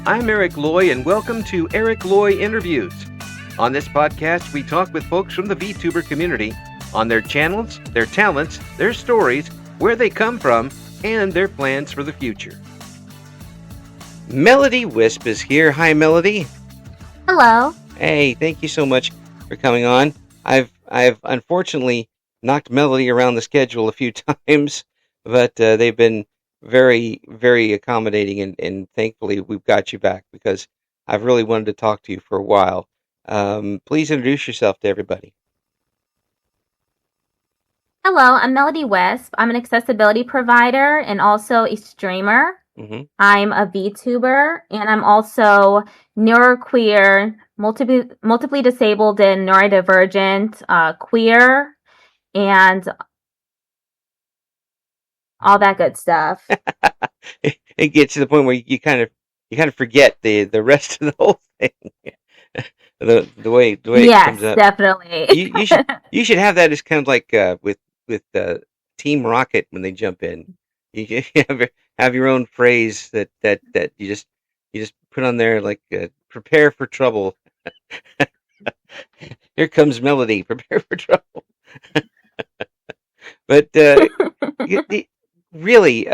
I'm Eric Loy, and welcome to Eric Loy Interviews. On this podcast, we talk with folks from the VTuber community on their channels, their talents, their stories, where they come from, and their plans for the future. Melody Wisp is here. Hi, Melody. Hello. Hey, thank you so much for coming on. I've unfortunately knocked Melody around the schedule a few times, but they've been very, very accommodating, and thankfully we've got you back because I've really wanted to talk to you for a while. Please introduce yourself to everybody. Hello, I'm Melody Wisp. I'm an accessibility provider and also a streamer. Mm-hmm. I'm a VTuber and I'm also neuroqueer, multiply disabled and neurodivergent, queer, and all that good stuff. It gets to the point where you kind of forget the rest of the whole thing. the way it comes Yes, up. definitely. You should have that as kind of like with Team Rocket when they jump in. You have your own phrase that you just put on there, like prepare for trouble. Here comes Melody. Prepare for trouble. But really,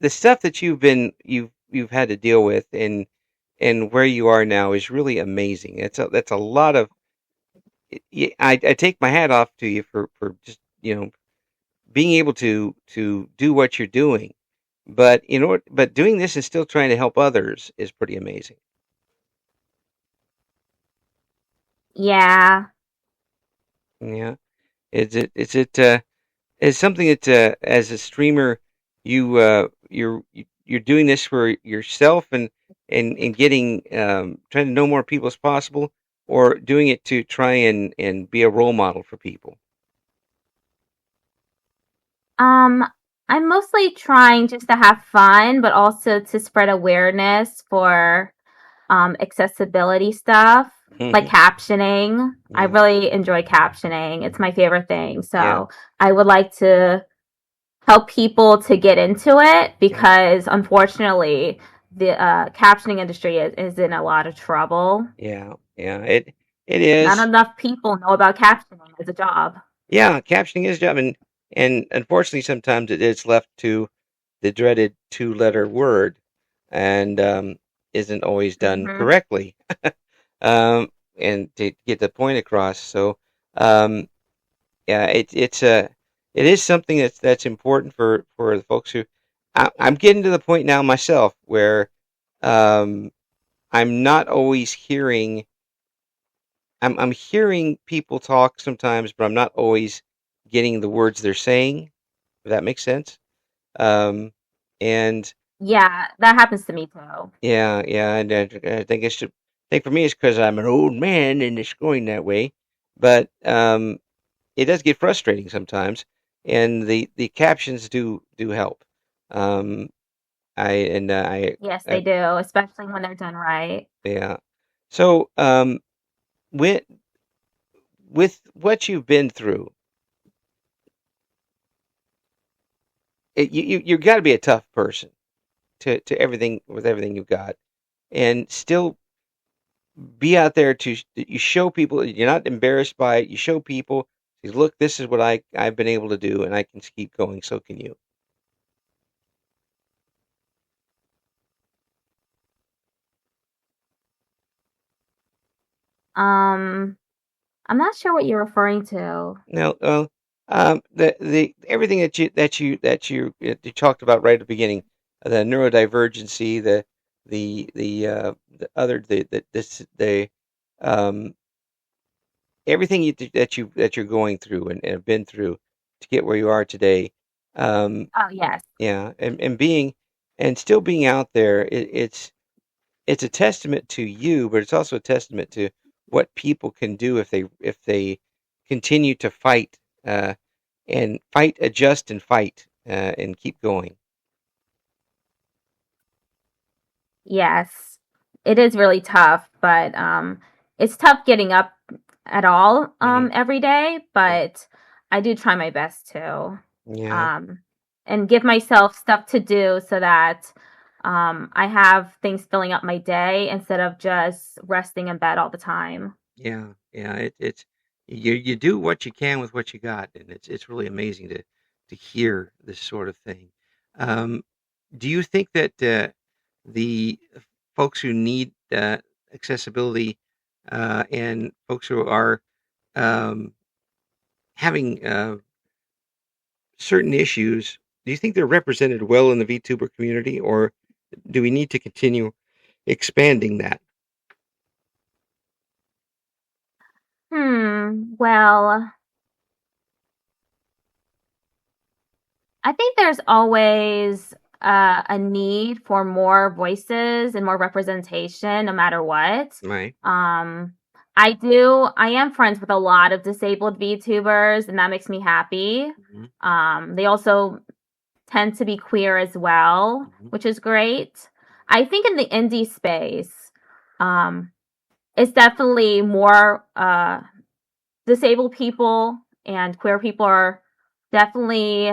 the stuff that you've had to deal with and where you are now is really amazing. That's a lot of. I take my hat off to you for just being able to do what you're doing, but doing this and still trying to help others is pretty amazing. Yeah. Yeah, is something that as a streamer you're doing this for yourself and getting trying to know more people as possible, or doing it to try and be a role model for people. Um, I'm mostly trying just to have fun, but also to spread awareness for accessibility stuff, like Hmm. captioning. I Yeah, really enjoy captioning. It's my favorite thing. yeah, So I would like to help people to get into it yeah, because unfortunately, the captioning industry is in a lot of trouble. yeah, yeah. It Not is. enough people know about captioning as a job. Yeah, captioning is a job, and unfortunately sometimes it is left to the dreaded two-letter word, and isn't always done Hmm. correctly. And to get the point across. So, um, yeah, it is something that's important for the folks who. I'm getting to the point now myself where um, I'm not always hearing. I'm hearing people talk sometimes, but I'm not always getting the words they're saying. If that makes sense. Um, and Yeah, that happens to me too. yeah, and I think I think for me it's because I'm an old man and it's going that way. But it does get frustrating sometimes, and the captions do help. Um, Yes, they I do, especially when they're done right. yeah. So with what you've been through, you got to be a tough person to everything with everything you've got, and still be out there to you show people you're not embarrassed by it. You show people, say, look, this is what I've been able to do, and I can keep going. So can you. Um, I'm not sure what you're referring to. Now, the everything that you talked about right at the beginning, the neurodivergency, the other the this the um everything that you're going through and have been through to get where you are today. Um, Oh, yes. yeah, and being and still being out there, it's a testament to you, but it's also a testament to what people can do if they continue to fight and fight, adjust, and fight and keep going. Yes. It is really tough, but it's tough getting up at all Hmm. every day, Yeah, but I do try my best to yeah, um and give myself stuff to do so that I have things filling up my day instead of just resting in bed all the time. Yeah, yeah. It's you do what you can with what you got, and it's really amazing to hear this sort of thing. Um, do you think that the folks who need accessibility and folks who are um, having certain issues, do you think they're represented well in the VTuber community, or do we need to continue expanding that? Well, I think there's always a need for more voices and more representation, no matter what. Right. Um, I am friends with a lot of disabled VTubers, and that makes me happy. Hmm. They also tend to be queer as well, Hmm. which is great. I think in the indie space, um, it's definitely more disabled people and queer people are definitely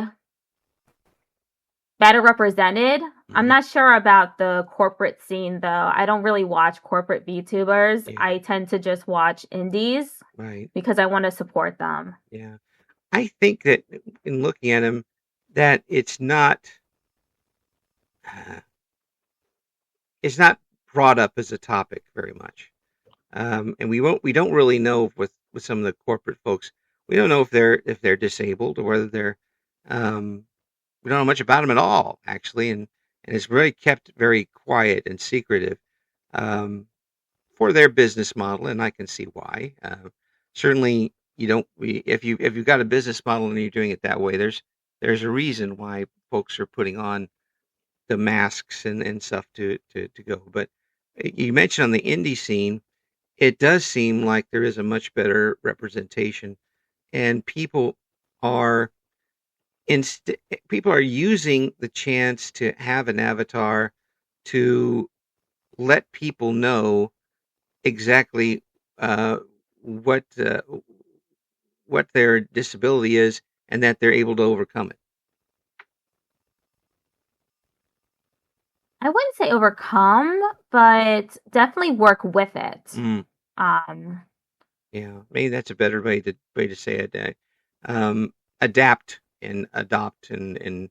better represented. I'm Hmm. not sure about the corporate scene though. I don't really watch corporate VTubers. Yeah. I tend to just watch indies Right. because I want to support them. Yeah. I think that in looking at him, that uh, it's not brought up as a topic very much, and we don't really know with some of the corporate folks. We don't know if they're disabled or whether they're um, we don't know much about them at all actually, and it's really kept very quiet and secretive um, for their business model, and I can see why. Certainly, you don't if you've got a business model and you're doing it that way, there's a reason why folks are putting on the masks and stuff to go. But you mentioned on the indie scene, it does seem like there is a much better representation, and are inst- people are using the chance to have an avatar to let people know exactly uh, what what their disability is and that they're able to overcome it. I wouldn't say overcome, but definitely work with it. Mm, Um, yeah, maybe that's a better way to say it. Adapt and adopt and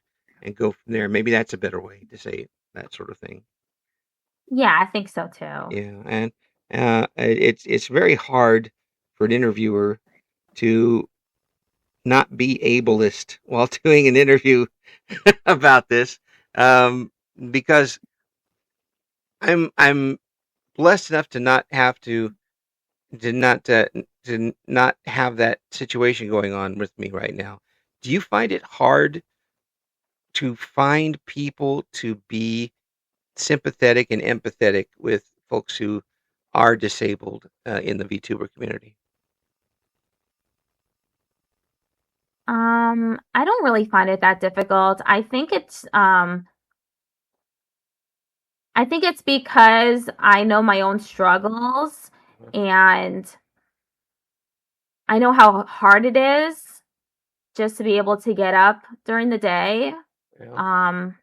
go from there. Maybe that's a better way to say it, that sort of thing. yeah, I think so too. Yeah, and it's very hard for an interviewer to not be ableist while doing an interview about this, um, because I'm blessed enough to not have to not have that situation going on with me right now. Do you find it hard to find people to be sympathetic and empathetic with folks who are disabled in the VTuber community? I don't really find it that difficult. I think it's because I know my own struggles and I know how hard it is just to be able to get up during the day. Yeah, Um,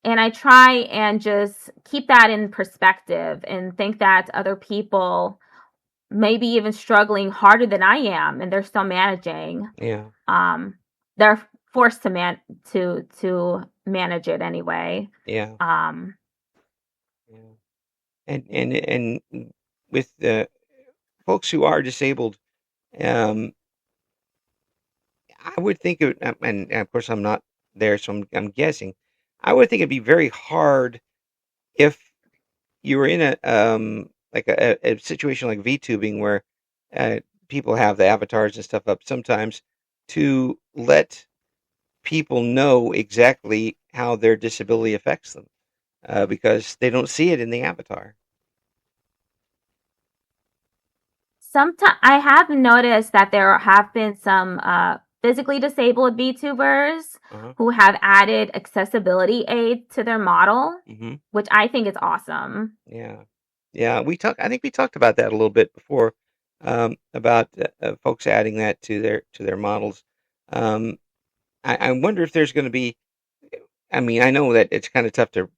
and I try and just keep that in perspective and think that other people may be even struggling harder than I am and they're still managing. yeah, Um, they're forced to manage it anyway. yeah, Um, yeah. And with the folks who are disabled, um, I would think it, and of course I'm not there, so I'm guessing. I would think it'd be very hard if you were in a situation like VTubing where uh, people have the avatars and stuff up sometimes to let people know exactly how their disability affects them because they don't see it in the avatar. Sometimes I have noticed that there have been some physically disabled VTubers Uh-huh. who have added accessibility aid to their model, Hmm. which I think is awesome. Yeah, yeah. I think we talked about that a little bit before about folks adding that to their models. Um, I wonder if there's going to be I mean, I know that it's kind of tough to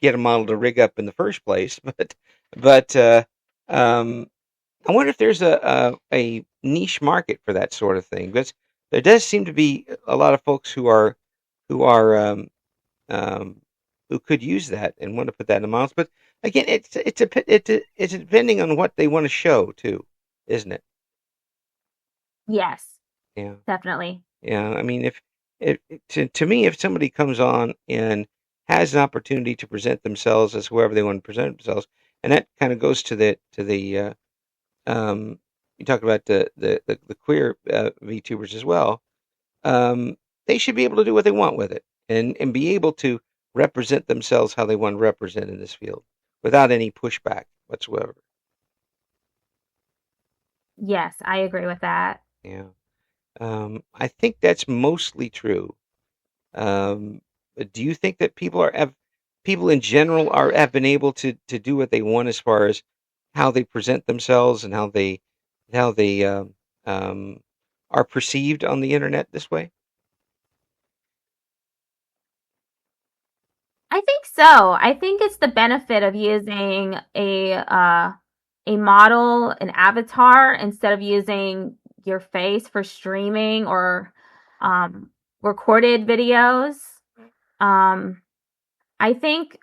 get a model to rig up in the first place, but um, I wonder if there's a niche market for that sort of thing. Because there does seem to be a lot of folks who are um, who could use that and want to put that in models. But again, it's depending on what they want to show too, isn't it? Yes, Yeah. definitely. Yeah, I mean, if to me, if somebody comes on and has an opportunity to present themselves as whoever they want to present themselves, and that kind of goes to the um, you talk about the queer VTubers as well. Um, they should be able to do what they want with it, and be able to represent themselves how they want to represent in this field without any pushback whatsoever. Yes, I agree with that. Yeah, I think that's mostly true. Do you think that people in general have been able to do what they want as far as how they present themselves and how they um, are perceived on the internet this way? I think so. I think it's the benefit of using a model, an avatar, instead of using your face for streaming or um, recorded videos. Um, I think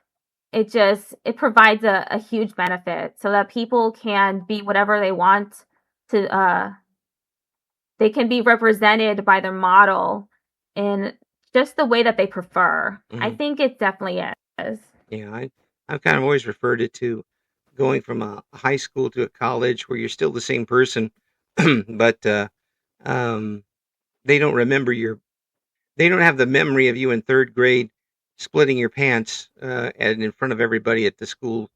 it provides a huge benefit so that people can be whatever they want to. They can be represented by their model in just the way that they prefer. I Hmm. think it definitely is. Yeah, I've kind of always referred it to going from a high school to a college where you're still the same person, but um, they don't remember your they don't have the memory of you in third grade splitting your pants and in front of everybody at the school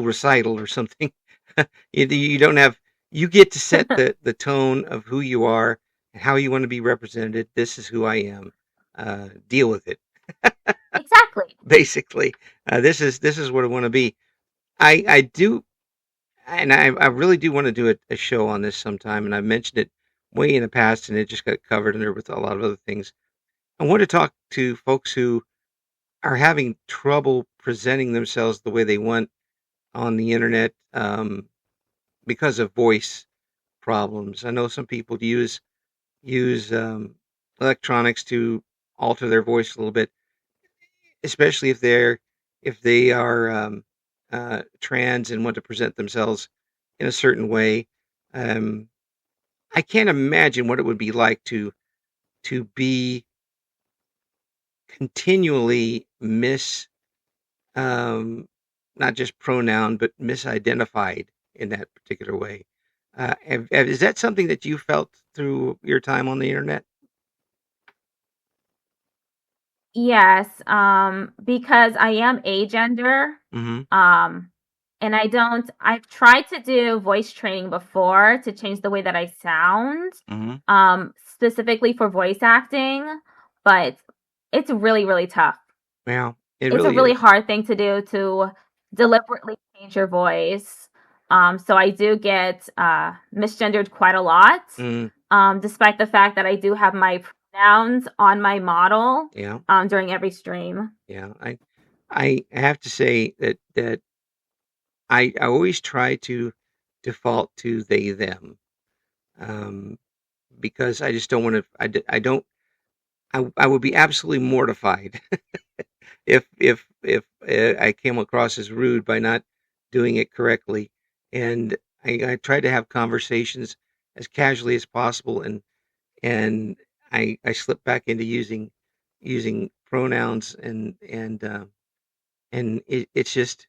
recital or something. You don't have you get to set the tone of who you are and how you want to be represented. This is who I am. Deal with it. Exactly. Basically, this is what I want to be. I do, and I really do want to do a show on this sometime. And I've mentioned it way in the past, and it just got covered in there with a lot of other things. I want to talk to folks who are having trouble presenting themselves the way they want on the internet because of voice problems. I know some people use electronics to alter their voice a little bit, especially if they are trans and want to present themselves in a certain way. Um, I can't imagine what it would be like to be continually um, not just pronoun, but misidentified in that particular way. Is that something that you felt through your time on the internet? Yes, because I am agender, Mm-hmm. um, and I've tried to do voice training before to change the way that I sound, Mm-hmm. specifically for voice acting, but it's really, really tough. Yeah, it It's a really really is. hard thing to do to deliberately change your voice. So I do get misgendered quite a lot, Mm, despite the fact that I do have my pronouns on my model yeah, during every stream. yeah. I have to say that I always try to default to they them um, because I just don't want to. I don't. I would be absolutely mortified if I came across as rude by not doing it correctly. And I try to have conversations as casually as possible, and I slip back into using pronouns and it's just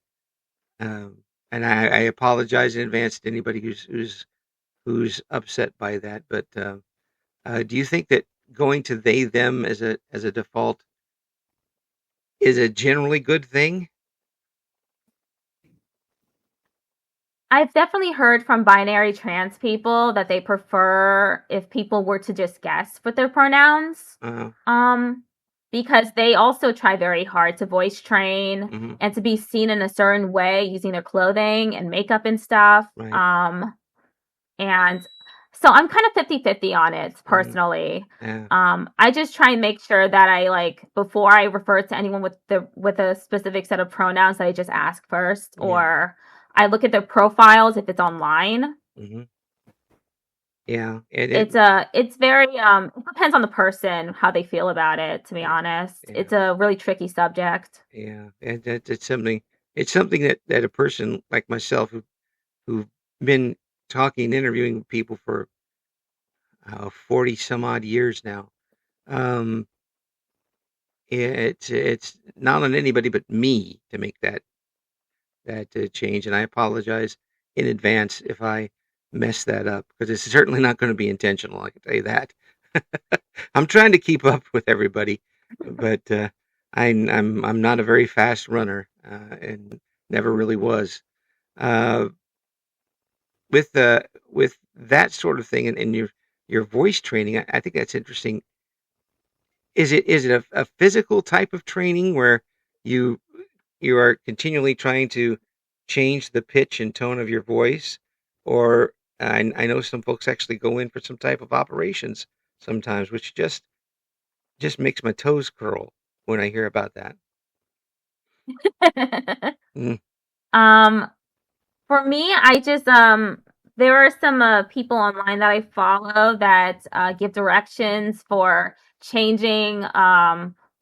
and I apologize in advance to anybody who's upset by that. But do you think that going to they them as a default is a generally good thing? I've definitely heard from binary trans people that they prefer if people were to just guess with their pronouns. Uh, Um, because they also try very hard to voice train hmm. and to be seen in a certain way using their clothing and makeup and stuff. Right. And So I'm kind of 50-50 on it Mm, personally. yeah, I just try and make sure that I like before I refer to anyone with a specific set of pronouns that I just ask first, yeah, or I look at their profiles if it's online. hmm yeah. It's very it depends on the person how they feel about it, to be Yeah, honest. yeah, It's a really tricky subject. yeah. And it's something. It's something that a person like myself who've been talking and interviewing people for 40 some odd years now. Um, it's not on anybody but me to make that change, and I apologize in advance if I mess that up because it's certainly not going to be intentional. I can tell you that. I'm trying to keep up with everybody, but I'm not a very fast runner, and never really was. Uh, with that sort of thing and your voice training, I think that's interesting. Is it a physical type of training where you you are continually trying to change the pitch and tone of your voice, or I know some folks actually go in for some type of operations sometimes, which just makes my toes curl when I hear about that. Mm, um For me, I just there are some people online that I follow that give directions for changing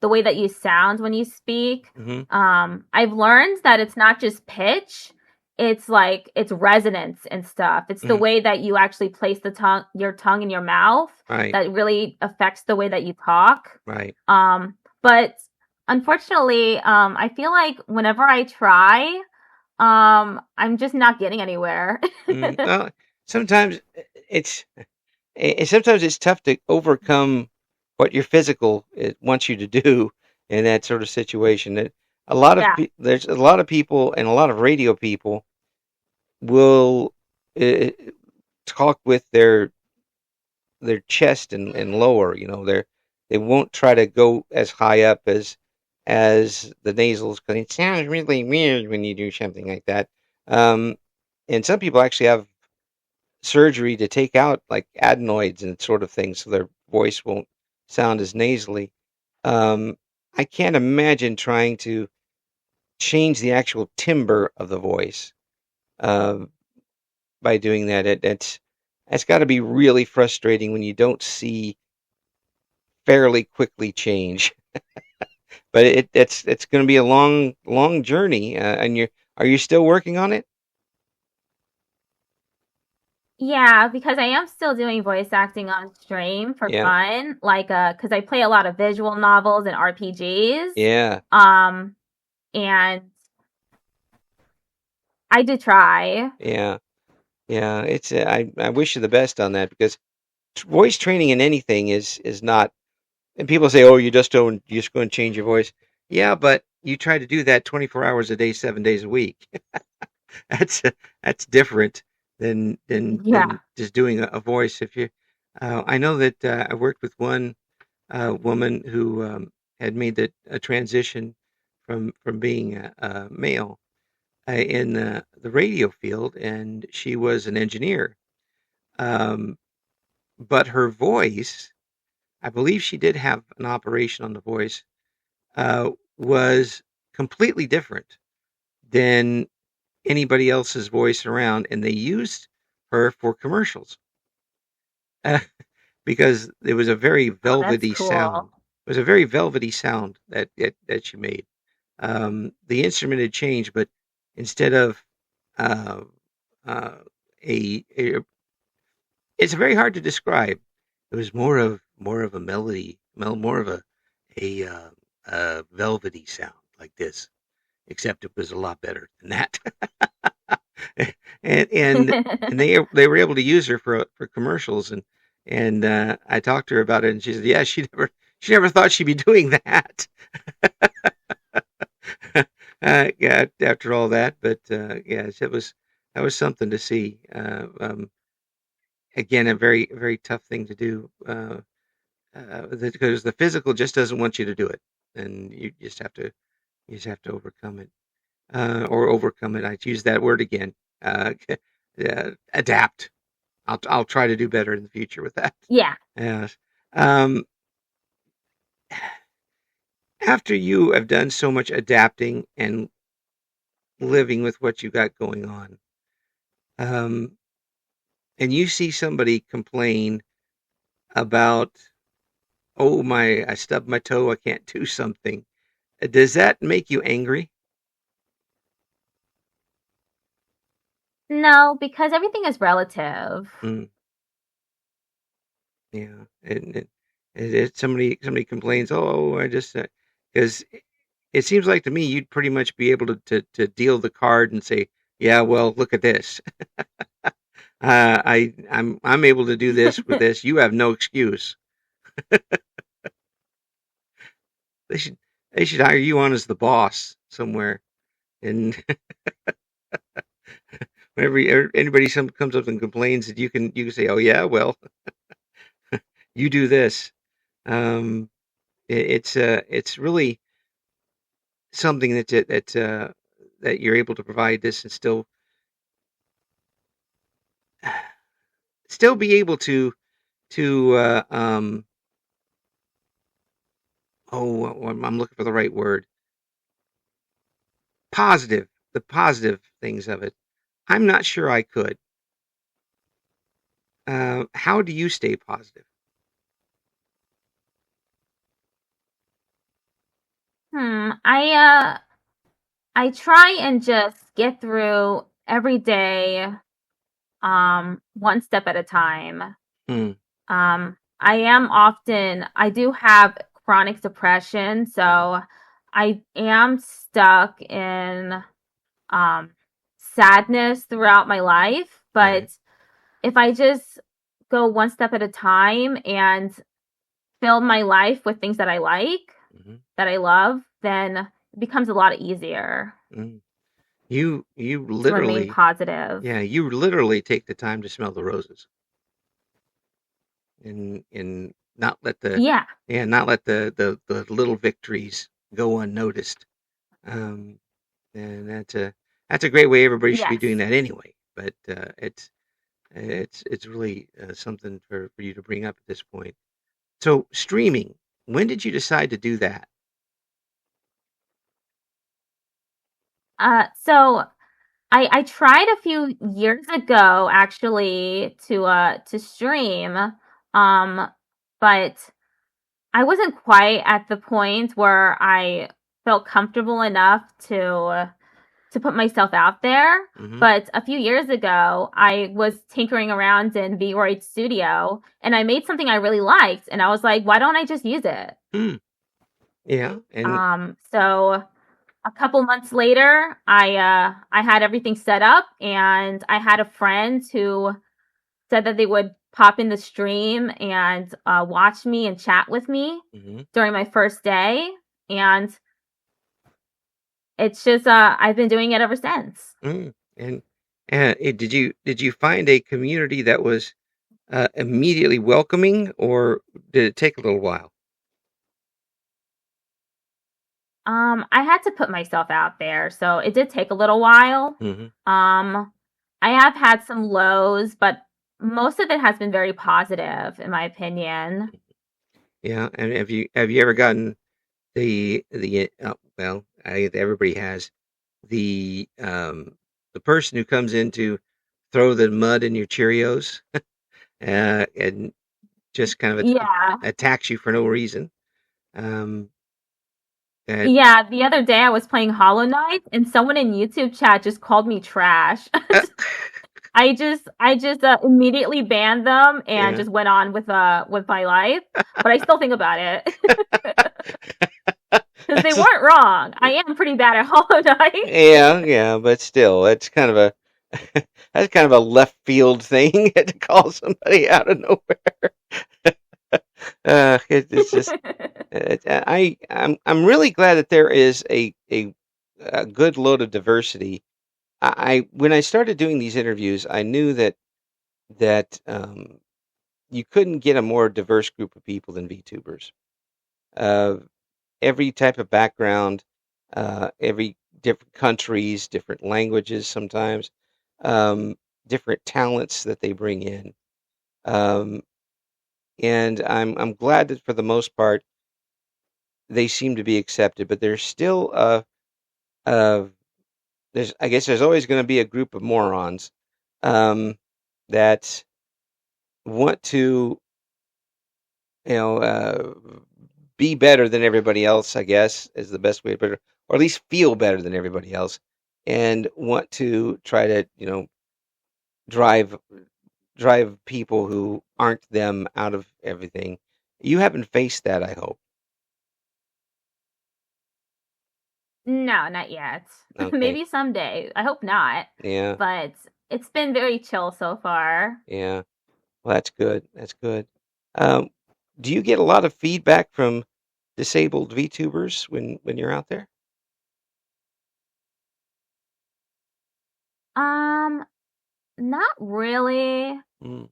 the way that you sound when you speak. hmm I've learned that it's not just pitch; it's like it's resonance and stuff. It's the hmm way that you actually place your tongue in your mouth, Right, that really affects the way that you talk. right. But unfortunately, I feel like whenever I try, I'm just not getting anywhere. Well, sometimes it's sometimes it's tough to overcome what your physical it wants you to do in that sort of situation. Yeah. There's a lot of people and a lot of radio people will uh, talk with their chest and lower. They won't try to go as high up as the nasals because it sounds really weird when you do something like that. Um, and some people actually have surgery to take out like adenoids and sort of things so their voice won't sound as nasally. Um, I can't imagine trying to change the actual timbre of the voice uh, by doing that. It's got to be really frustrating when you don't see fairly quickly change. But it's going to be a long journey. And are you still working on it? Yeah, because I am still doing voice acting on stream for Yeah, fun, like because I play a lot of visual novels and RPGs. yeah, Um, and I did try. yeah, yeah. I wish you the best on that because voice training in anything is not. And people say, "Oh, you just go and change your voice." Yeah, but you try to do that 24 hours a day, 7 days a week. That's that's different than Yeah. just doing a voice. If you, I know that I worked with one woman who had made a transition from being a male in the radio field, and she was an engineer. Um, but her voice, I believe she did have an operation on the voice, was completely different than anybody else's voice around, and they used her for commercials uh, because it was a very Oh, that's velvety sound. cool. It was a very velvety sound that she made. The instrument had changed, but instead of uh, uh, a it's very hard to describe. It was more of a melody, more of a velvety sound like this, except it was a lot better than that. and and and they were able to use her for commercials and I talked to her about it and she said yeah she never thought she'd be doing that. Yeah, after all that, but yes, that was something to see. Again, a very tough thing to do because the physical just doesn't want you to do it, and you just have to overcome it or overcome it. I use that word again. Yeah, adapt. I'll try to do better in the future with that. Yeah. Yes. Um, After you have done so much adapting and living with what you got going on, um, and you see somebody complain about, oh my, I stubbed my toe, I can't do something. Does that make you angry? No, because everything is relative. Mm, yeah, somebody complains, oh, I just because it seems like to me you'd pretty much be able to deal the card and say, yeah, well, look at this. I'm able to do this with this. You have no excuse. They should they should hire you on as the boss somewhere. And whenever anybody comes up and complains, that you can say, oh yeah, well, you do this. Um, it's really something that you're able to provide this and still be able to I'm looking for the right word, positive, the positive things of it. I'm not sure I could. How do you stay positive? I try and just get through every day one step at a time. Hmm. I do have chronic depression, Mhm. so I am stuck in um sadness throughout my life, Right. but if I just go one step at a time and fill my life with things that I like, Hmm. that I love, then it becomes a lot easier Hmm. You to remain literally, positive. yeah, you literally take the time to smell the roses and not let the Yeah. yeah not let the little victories go unnoticed. Um, and that's a great way. Everybody should be doing Yes. that anyway. But it's really something for you to bring up at this point. So streaming, when did you decide to do that? So I tried a few years ago actually to stream, um, but I wasn't quite at the point where I felt comfortable enough to put myself out there. Mm-hmm. But a few years ago, I was tinkering around in V-Roid Studio and I made something I really liked, and I was like, why don't I just use it? Hmm. Yeah, and So a couple months later, I had everything set up, and I had a friend who said that they would pop in the stream and watch me and chat with me mm-hmm. during my first day, and it's just I've been doing it ever since. Mm. And did you find a community that was immediately welcoming, or did it take a little while? I had to put myself out there, so it did take a little while. Mm-hmm. Um, I have had some lows, but most of it has been very positive, in my opinion. Yeah, and have you ever gotten the well, everybody has the person who comes in to throw the mud in your Cheerios and just kind of Yeah. attacks you for no reason. Um, that Yeah, the other day I was playing Hollow Knight and someone in YouTube chat just called me trash. uh, I just immediately banned them and yeah. just went on with my life. But I still think about it because they That's weren't wrong. I am pretty bad at Hollow Knight. yeah, yeah, but still, it's kind of a that's kind of a left field thing to call somebody out of nowhere. It's just I'm really glad that there is a good load of diversity. When I started doing these interviews, I knew that you couldn't get a more diverse group of people than VTubers. Uh, every type of background, every different countries, different languages sometimes. Um, different talents that they bring in. Um, and I'm glad that for the most part they seem to be accepted, but there's still a there's I guess there's always going to be a group of morons um, that want to you know be better than everybody else. I guess is the best way to put it, or at least feel better than everybody else, and want to try to drive drive people who aren't them out of everything. You haven't faced that, I hope. No, not yet. Okay. Maybe someday. I hope not. Yeah. But it's been very chill so far. Yeah. Well, that's good. That's good. Um, do you get a lot of feedback from disabled VTubers when you're out there? Um, Not really. Mm,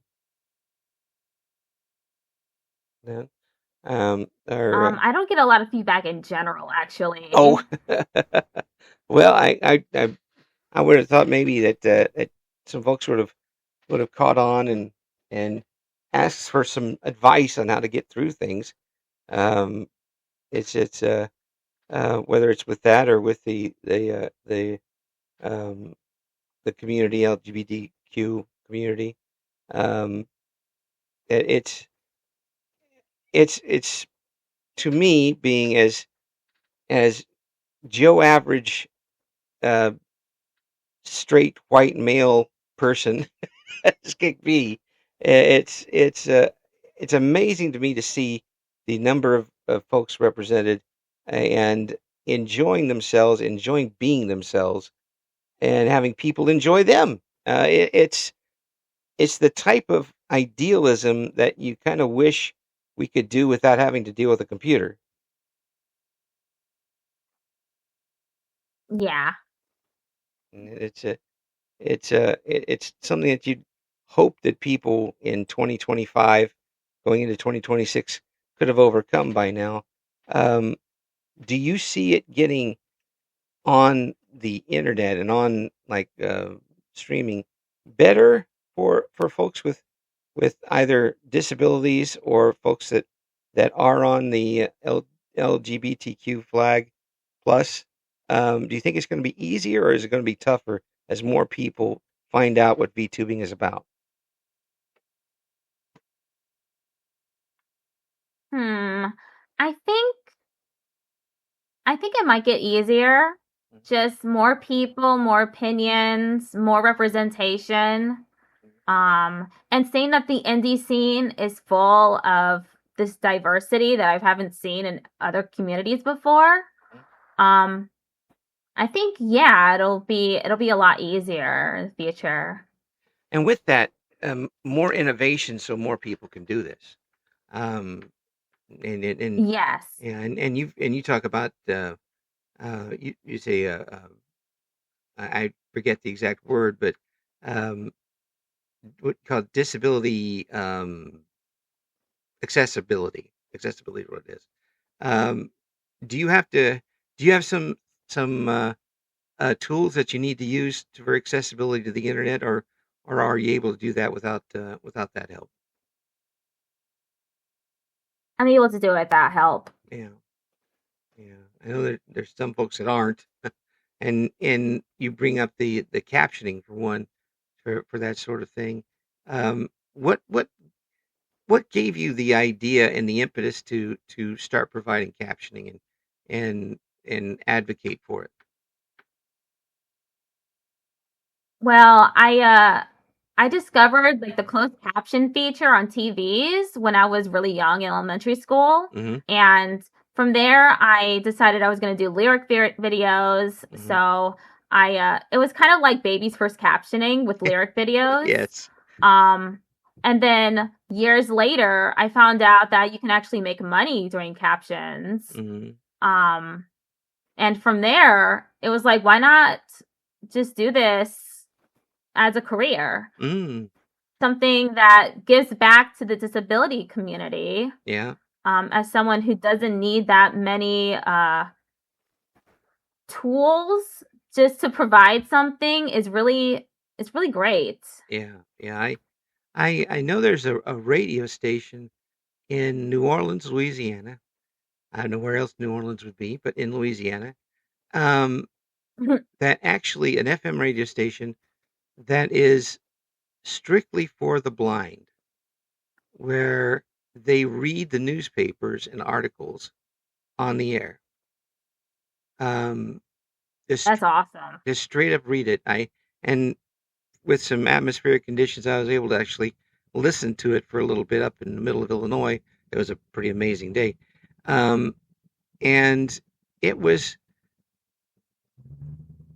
no. Or I don't get a lot of feedback in general, actually. oh, well, I would have thought maybe that some folks would have caught on and asked for some advice on how to get through things. Um, it's whether it's with that or with um, the community LGBTQ community. Um, it, it's to me being as Joe average uh, straight white male person as can be. It's amazing to me to see the number of folks represented and enjoying themselves, enjoying being themselves, and having people enjoy them. It's the type of idealism that you kind of wish we could do without having to deal with a computer. Yeah. It's a it's something that you'd hope that people in 2025 going into 2026 could have overcome by now. Um, do you see it getting on the internet and on like streaming better for folks with either disabilities or folks that are on the LGBTQ flag plus? Do you think it's going to be easier or is it going to be tougher as more people find out what VTubing is about? Hmm. I think I think it might get easier. Just more people, more opinions, more representation. And seeing that the indie scene is full of this diversity that I haven't seen in other communities before. Um, I think yeah, it'll be a lot easier in the future. And with that, more innovation, so more people can do this. Um, and Yes. yeah, and you talk about you say I forget the exact word, but um, what called disability accessibility. Accessibility is what it is. Um, do you have to? Do you have some tools that you need to use for accessibility to the internet, or are you able to do that without that help? I'm able to do it without help. Yeah, yeah. I know there's some folks that aren't, and you bring up the captioning for one for that sort of thing. Um, what what what gave you the idea and the impetus to start providing captioning and and advocate for it? Well, I discovered like the closed caption feature on TVs when I was really young in elementary school, Hmm. and from there I decided I was going to do lyric videos. Hmm. So I it was kind of like baby's first captioning with lyric videos. Yes. Um and then years later I found out that you can actually make money doing captions. Hmm. Um and from there it was like why not just do this as a career, Mm. something that gives back to the disability community. Yeah. As someone who doesn't need that many tools just to provide something is really it's really great. Yeah, yeah. I know there's a radio station in New Orleans, Louisiana. I don't know where else New Orleans would be, but in Louisiana, um, that actually an FM radio station that is strictly for the blind, where they read the newspapers and articles on the air. Um, just That's awesome. just straight up read it. I and with some atmospheric conditions, I was able to actually listen to it for a little bit up in the middle of Illinois. It was a pretty amazing day. Um, and it was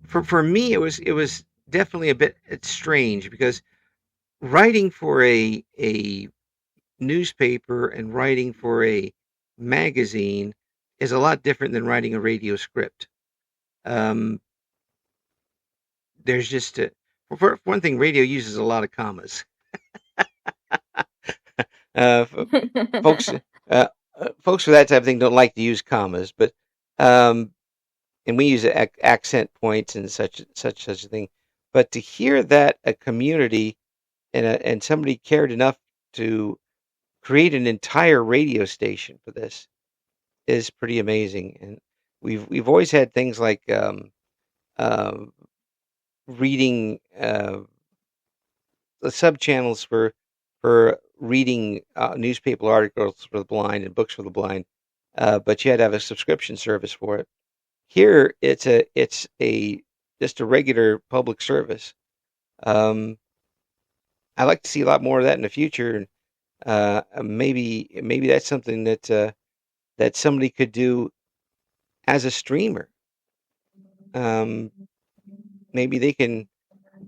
for me it was definitely a bit it's strange because writing for a newspaper and writing for a magazine is a lot different than writing a radio script. Um, there's just for one thing, radio uses a lot of commas. Uh, folks, folks for that type of thing don't like to use commas, but um, and we use accent points and such a thing. But to hear that a community and somebody cared enough to create an entire radio station for this is pretty amazing. And we've always had things like uh, reading the sub channels for reading newspaper articles for the blind and books for the blind, but you had to have a subscription service for it. Here, it's a just a regular public service. I'd like to see a lot more of that in the future. Maybe that's something that somebody could do as a streamer. Um, Maybe they can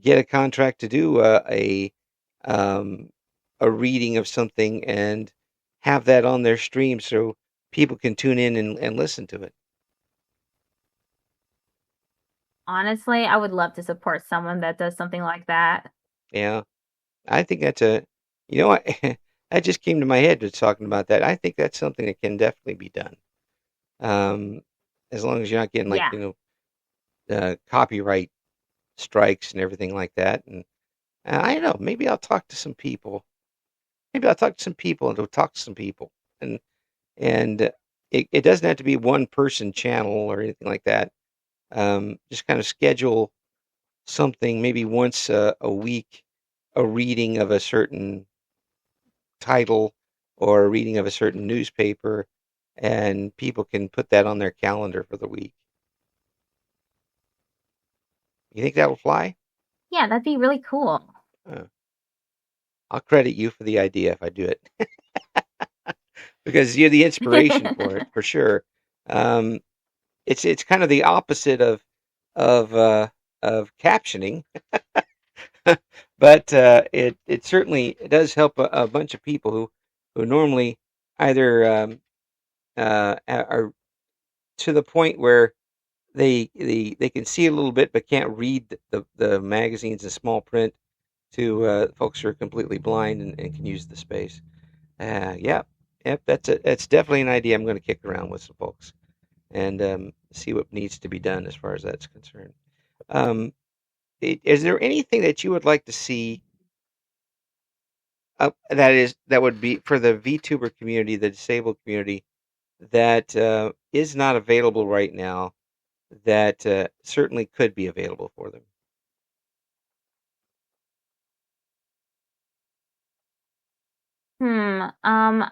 get a contract to do um, a reading of something and have that on their stream so people can tune in and listen to it. Honestly, I would love to support someone that does something like that. Yeah, I think that's a, you know what, that just came to my head just talking about that. I think that's something that can definitely be done. Um, as long as you're not getting like, Yeah. copyright strikes and everything like that. And I don't know, maybe I'll talk to some people. Maybe I'll talk to some people and talk to some people. And it doesn't have to be one person channel or anything like that. Just kind of schedule something maybe once a week, a reading of a certain title or a reading of a certain newspaper, and people can put that on their calendar for the week. You think that'll fly? Yeah, that'd be really cool. Uh, I'll credit you for the idea if I do it because you're the inspiration for it for sure. Um, it's kind of the opposite of of captioning, but it certainly it does help a bunch of people who normally either are to the point where they can see a little bit but can't read the magazines in small print to folks who are completely blind and can use the space. Yeah, yep, that's definitely an idea I'm going to kick around with some folks and see what needs to be done as far as that's concerned. Um, is there anything that you would like to see that would be for the VTuber community, the disabled community, that is not available right now that certainly could be available for them?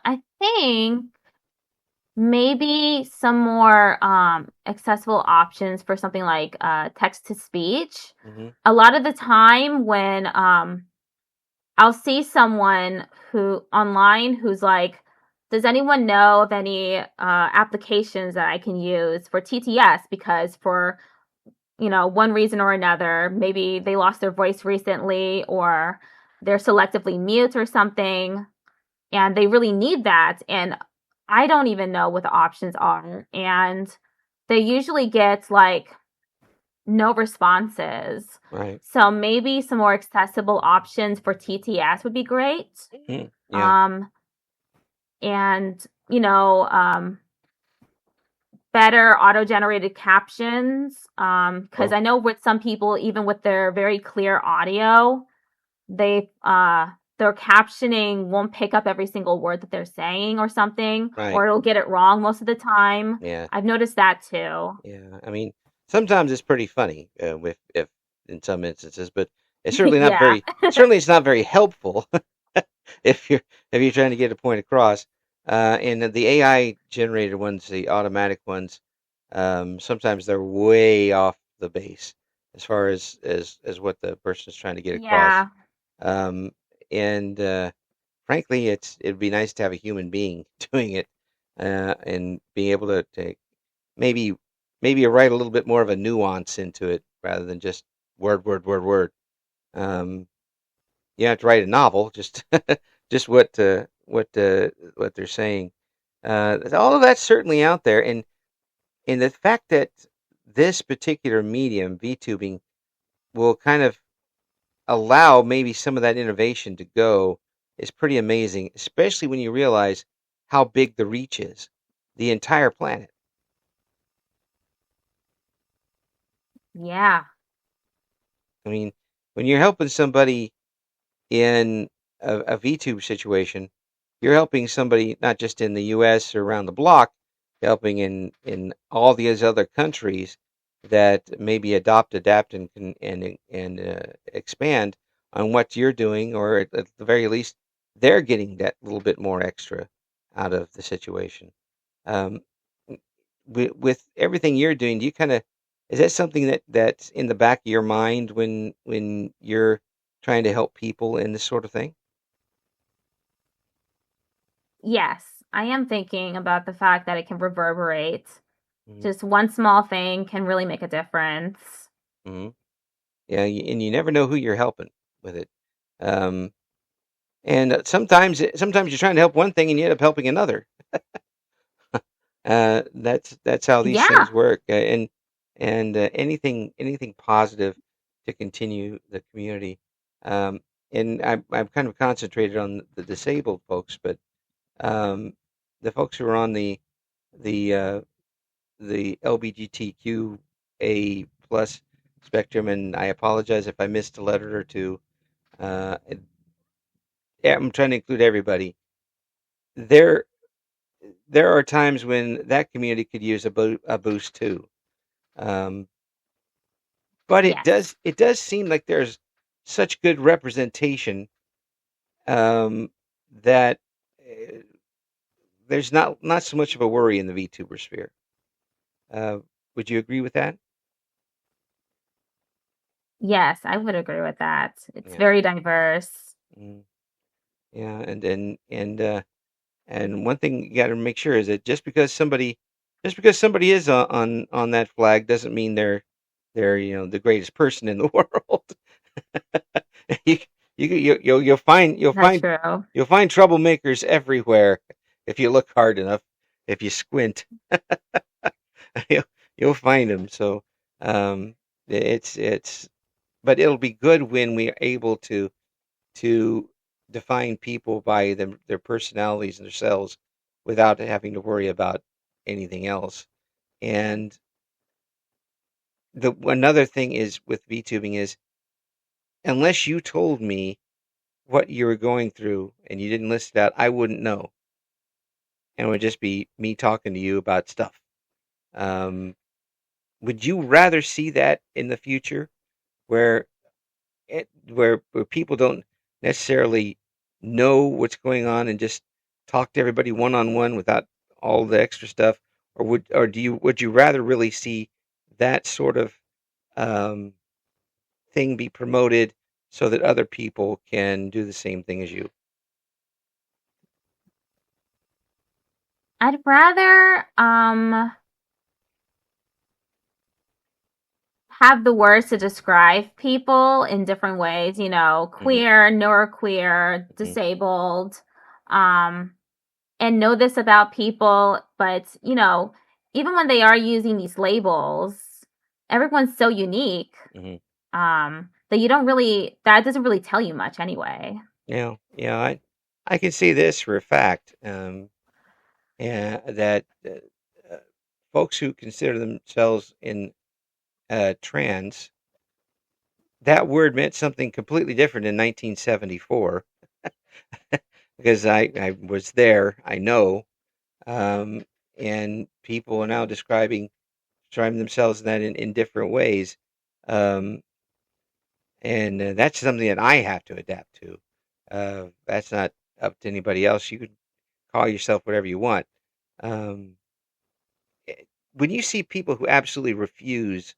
I think maybe some more accessible options for something like text to speech. Hmm. A lot of the time when I'll see someone who online who's like, does anyone know of any applications that I can use for TTS? Because for one reason or another, maybe they lost their voice recently or they're selectively mute or something, and they really need that. And I don't even know what the options are. And they usually get like no responses. Right. So maybe some more accessible options for TTS would be great. Yeah. Um, and, you know, um, better auto-generated captions. Because Oh, I know with some people, even with their very clear audio, they their captioning won't pick up every single word that they're saying or something, right. or it'll get it wrong most of the time. Yeah. I've noticed that too. Yeah. I mean, sometimes it's pretty funny with if in some instances, but it's certainly not Yeah. very certainly it's not very helpful if you're trying to get a point across. And the AI generated ones, the automatic ones, sometimes they're way off the base as far as what the person's trying to get across. Yeah. Um, and frankly, it'd be nice to have a human being doing it, and being able to maybe write a little bit more of a nuance into it rather than just word, word, word, word. Um, you have to write a novel, just just what they're saying. All of that's certainly out there, and the fact that this particular medium, VTubing, will kind of allow maybe some of that innovation to go is pretty amazing, especially when you realize how big the reach is, the entire planet. Yeah. I mean, when you're helping somebody in a VTube situation, you're helping somebody not just in the U.S. or around the block, helping in all these other countries that maybe adopt, adapt, and expand on what you're doing, or at the very least, they're getting that little bit more extra out of the situation. Um, with everything you're doing, do you kind of is that something that's in the back of your mind when you're trying to help people in this sort of thing? Yes. I am thinking about the fact that it can reverberate. Mm-hmm. Just one small thing can really make a difference. Hmm. Yeah, and you never know who you're helping with it. Um, and sometimes you're trying to help one thing and you end up helping another. That's how these things Yeah. work. And anything positive to continue the community. Um, and I'm kind of concentrated on the disabled folks, but um, the folks who are on the uh, the LGBTQA plus spectrum, and I apologize if I missed a letter or two. Uh, yeah, I'm trying to include everybody. There there are times when that community could use a boost too. Um, but Yes. it does seem like there's such good representation, um, that uh, there's not so much of a worry in the VTuber sphere. Uh, would you agree with that? Yes, I would agree with that. It's Yeah. very diverse. Mm, yeah, and one thing you got to make sure is that just because somebody is on that flag doesn't mean they're the greatest person in the world. you, That's true. you'll find troublemakers everywhere if you look hard enough. If you squint, you'll, you'll find them. So um, it's but it'll be good when we are able to define people by their personalities and themselves without having to worry about anything else. And the another thing is with VTubing is unless you told me what you were going through and you didn't list it out, I wouldn't know. And it would just be me talking to you about stuff. Um, would you rather see that in the future where where people don't necessarily know what's going on and just talk to everybody one on one without all the extra stuff, or would you rather really see that sort of um, thing be promoted so that other people can do the same thing as you? I'd rather have the words to describe people in different ways, Hmm. queer, neuroqueer, Hmm. disabled, um, and know this about people. But, even when they are using these labels, everyone's so unique, Hmm. that that doesn't really tell you much anyway. Yeah, I can see this for a fact. Yeah, that folks who consider themselves in trans, that word meant something completely different in 1974 because I was there. I know, um, and people are now describing themselves in that in different ways, um, and that's something that I have to adapt to. That's not up to anybody else. You can call yourself whatever you want. Um, eh, when you see people who absolutely refuse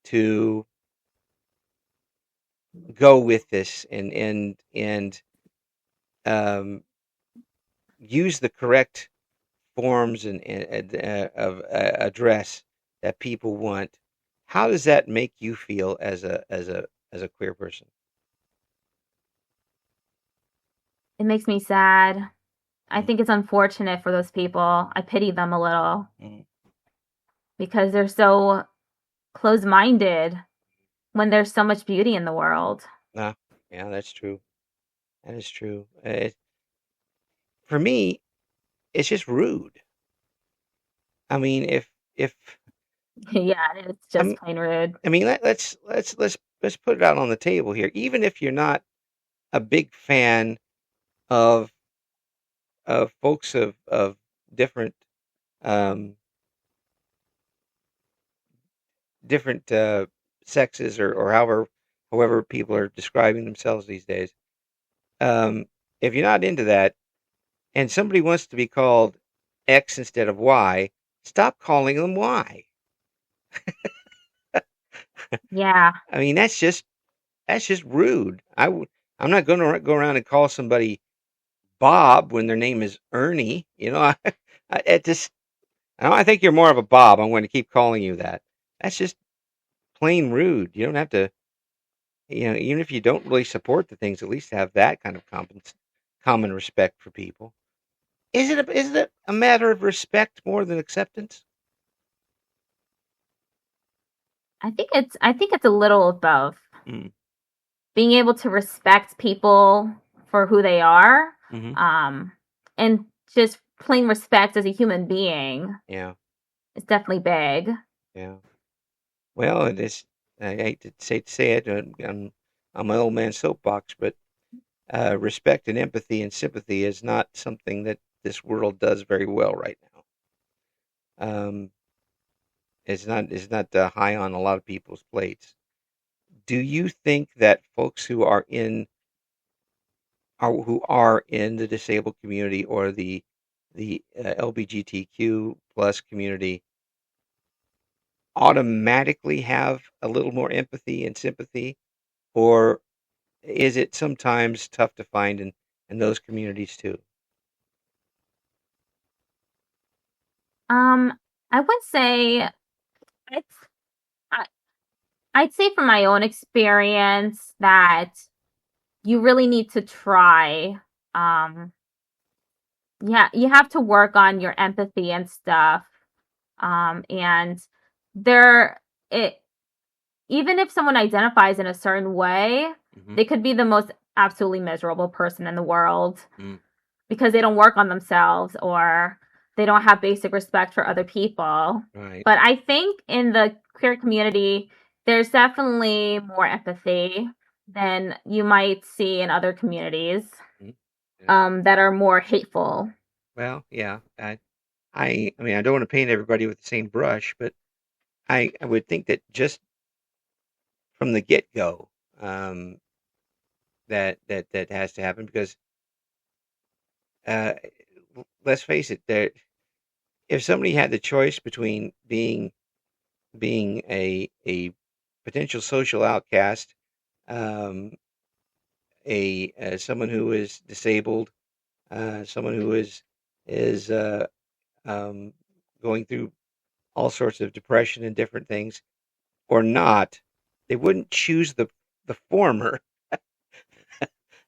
to go with this and um, use the correct forms and of address that people want, how does that make you feel as a queer person? It makes me sad. I Mm, think it's unfortunate for those people. I pity them a little mm. because they're so close minded when there's so much beauty in the world. Ah, yeah, that's true. That is true. For me, it's just rude. I mean, if Yeah, it's I just mean, plain rude. let's put it out on the table here. Even if you're not a big fan of folks of different um, different sexes or however people are describing themselves these days. Um, if you're not into that, and somebody wants to be called X instead of Y, stop calling them Y. Yeah. I mean, that's just rude. I'm not going to go around and call somebody Bob when their name is Ernie. It just I think you're more of a Bob. I'm going to keep calling you that. That's just plain rude. You don't have to, even if you don't really support the things, at least have that kind of common respect for people. Is it a matter of respect more than acceptance? I think it's a little of both. Mm, Being able to respect people for who they are, hmm. um, and just plain respect as a human being Yeah, is definitely big. yeah. Well, it is. I hate to say it on my old man soapbox, but respect and empathy and sympathy is not something that this world does very well right now. It's not high on a lot of people's plates. Do you think that folks who are in the disabled community or the LGBTQ plus community automatically have a little more empathy and sympathy, or is it sometimes tough to find in those communities too? Um, I would say it's I, I'd say from my own experience that you really need to try. Um, yeah, you have to work on your empathy and stuff. And there, it even if someone identifies in a certain way, Hmm. they could be the most absolutely miserable person in the world Mm, because they don't work on themselves or they don't have basic respect for other people. right. But I think in the queer community, there's definitely more empathy than you might see in other communities, Mm, yeah. that are more hateful. Well, yeah. I mean, I don't want to paint everybody with the same brush, but I would think that just from the get go, um, that has to happen because uh, let's face it, if somebody had the choice between being a potential social outcast, um, a someone who is disabled, someone who is um, going through all sorts of depression and different things, or not, they wouldn't choose the former.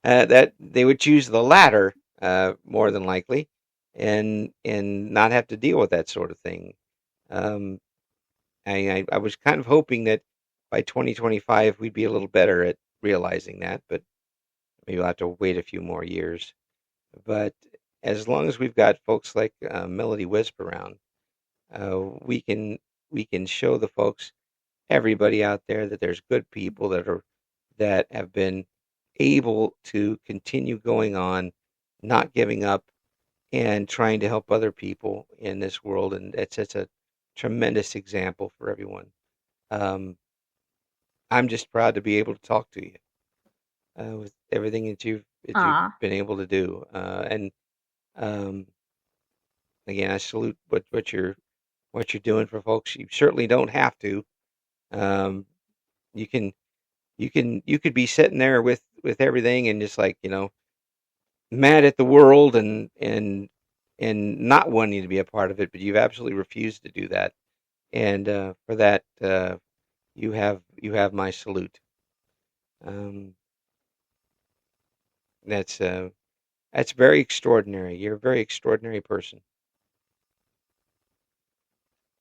That they would choose the latter more than likely, and not have to deal with that sort of thing. Um, I was kind of hoping that by 2025 we'd be a little better at realizing that, but maybe we'll have to wait a few more years. But as long as we've got folks like Melody Wisp around, We can show the folks, everybody out there, that there's good people that have been able to continue going on, not giving up, and trying to help other people in this world. And it's a tremendous example for everyone. Um, I'm just proud to be able to talk to you with everything that you've Ah, been able to do. And um, again, I salute what you're doing for folks. You certainly don't have to. Um, you can you could be sitting there with everything and just like mad at the world and not wanting to be a part of it, but you've absolutely refused to do that. And for that, you have my salute. Um, that's that's very extraordinary. You're a very extraordinary person.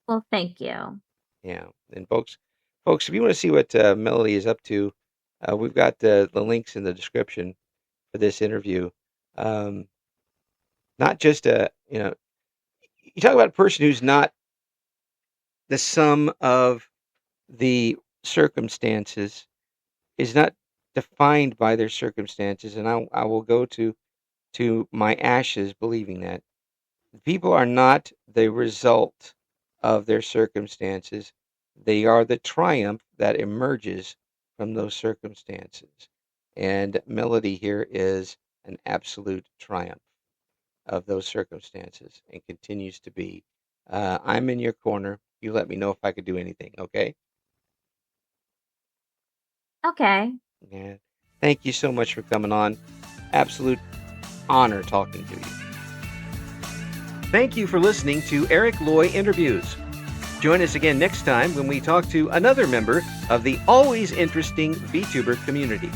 well, thank you. Yeah. And folks, if you want to see what Melody is up to, we've got the links in the description for this interview. Um, not just you talk about a person who's not the sum of the circumstances, is not defined by their circumstances, and I will go to my ashes believing that people are not the result of their circumstances. They are the triumph that emerges from those circumstances. And Melody here is an absolute triumph of those circumstances and continues to be. I'm in your corner. You let me know if I could do anything, okay? Okay. Yeah. Thank you so much for coming on. Absolute honor talking to you. Thank you for listening to Eric Loy Interviews. Join us again next time when we talk to another member of the always interesting VTuber community.